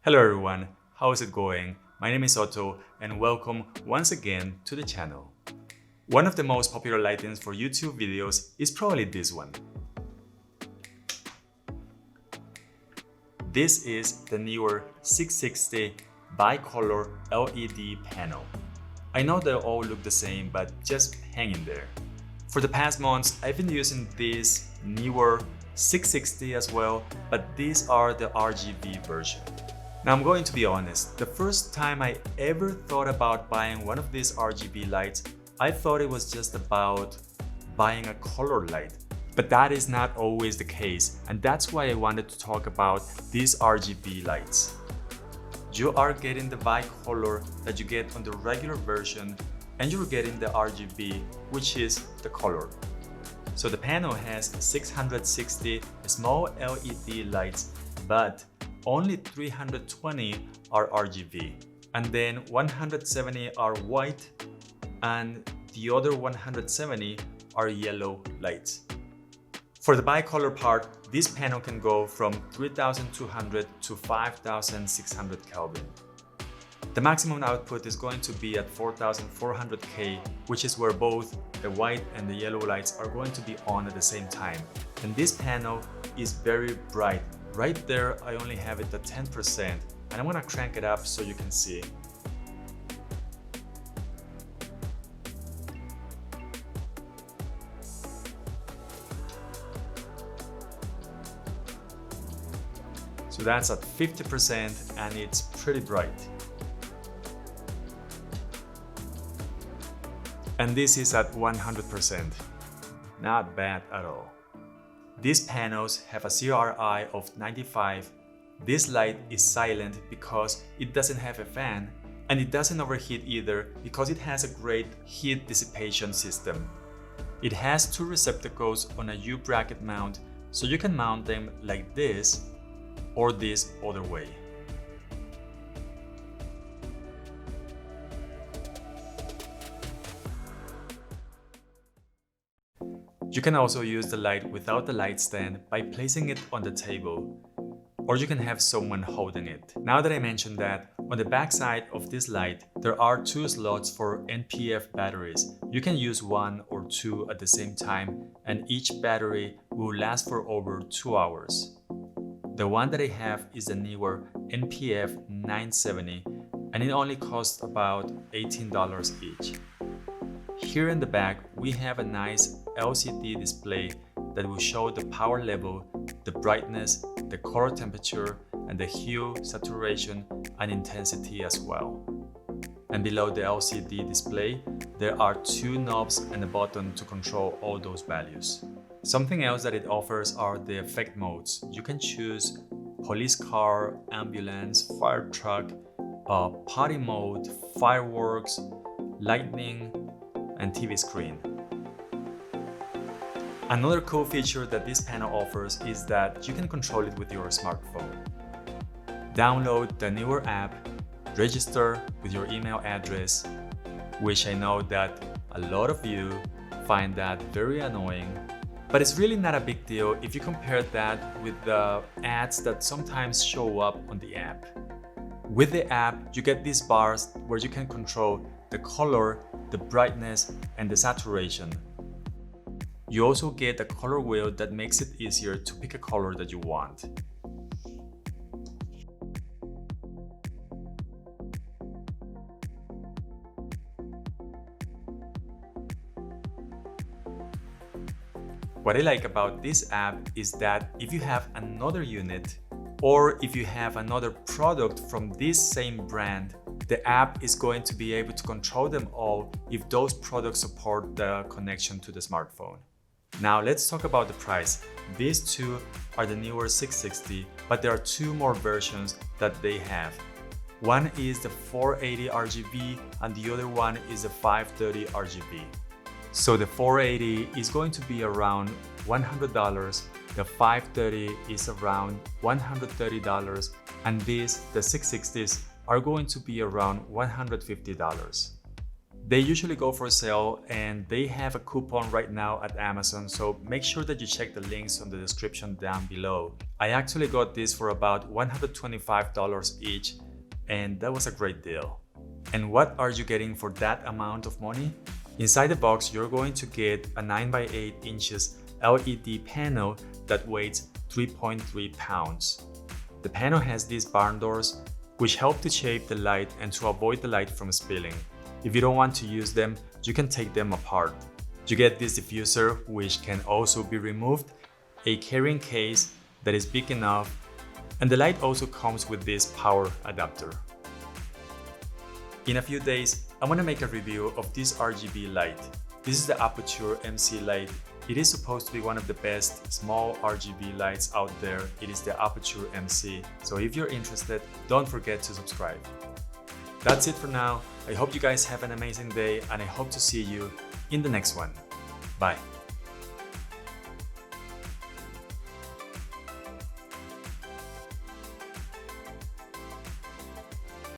Hello everyone, how is it going? My name is Otto and welcome once again to the channel. One of the most popular lightings for YouTube videos is probably this one. This is the Neewer 660 bicolor LED panel. I know they all look the same, but just hang in there. For the past months, I've been using this Neewer 660 as well, but these are the RGB version. Now I'm going to be honest, the first time I ever thought about buying one of these RGB lights, I thought it was just about buying a color light. But that is not always the case, and that's why I wanted to talk about these RGB lights. You are getting the bicolor that you get on the regular version, and you're getting the RGB, which is the color. So the panel has 660 small LED lights, but only 320 are RGB, and then 170 are white, and the other 170 are yellow lights. For the bicolor part, this panel can go from 3200 to 5600 Kelvin. The maximum output is going to be at 4400 K, which is where both the white and the yellow lights are going to be on at the same time. And this panel is very bright. Right there, I only have it at 10%, and I'm gonna crank it up so you can see. So that's at 50% and it's pretty bright. And this is at 100%. Not bad at all. These panels have a CRI of 95. This light is silent because it doesn't have a fan, and it doesn't overheat either because it has a great heat dissipation system. It has two receptacles on a U-bracket mount, so you can mount them like this or this other way. You can also use the light without the light stand by placing it on the table, or you can have someone holding it. Now that I mentioned that, on the back side of this light, there are two slots for NP-F batteries. You can use one or two at the same time, and each battery will last for over 2 hours. The one that I have is the Neewer NP-F 970, and it only costs about $18 each. Here in the back, we have a nice LCD display that will show the power level, the brightness, the color temperature, and the hue, saturation, and intensity as well. And below the LCD display, there are two knobs and a button to control all those values. Something else that it offers are the effect modes. You can choose police car, ambulance, fire truck, party mode, fireworks, lightning, and TV screen. Another cool feature that this panel offers is that you can control it with your smartphone. Download the Neewer app, register with your email address, which I know that a lot of you find that very annoying, but it's really not a big deal if you compare that with the ads that sometimes show up on the app. With the app, you get these bars where you can control the color, the brightness, and the saturation. You also get a color wheel that makes it easier to pick a color that you want. What I like about this app is that if you have another unit, or if you have another product from this same brand, the app is going to be able to control them all if those products support the connection to the smartphone. Now let's talk about the price. These two are the Neewer 660, but there are two more versions that they have. One is the 480 RGB and the other one is the 530 RGB. So the 480 is going to be around $100, the 530 is around $130, and these, the 660s, are going to be around $150. They usually go for sale and they have a coupon right now at Amazon, so make sure that you check the links on the description down below. I actually got this for about $125 each, and that was a great deal. And what are you getting for that amount of money? Inside the box, you're going to get a 9x8 inches LED panel that weighs 3.3 pounds. The panel has these barn doors, which help to shape the light and to avoid the light from spilling. If you don't want to use them, you can take them apart. You get this diffuser, which can also be removed, a carrying case that is big enough, and the light also comes with this power adapter. In a few days, I'm gonna make a review of this RGB light. This is the Aputure MC light. It is supposed to be one of the best small RGB lights out there. It is the Aputure MC. So if you're interested, don't forget to subscribe. That's it for now. I hope you guys have an amazing day, and I hope to see you in the next one. Bye.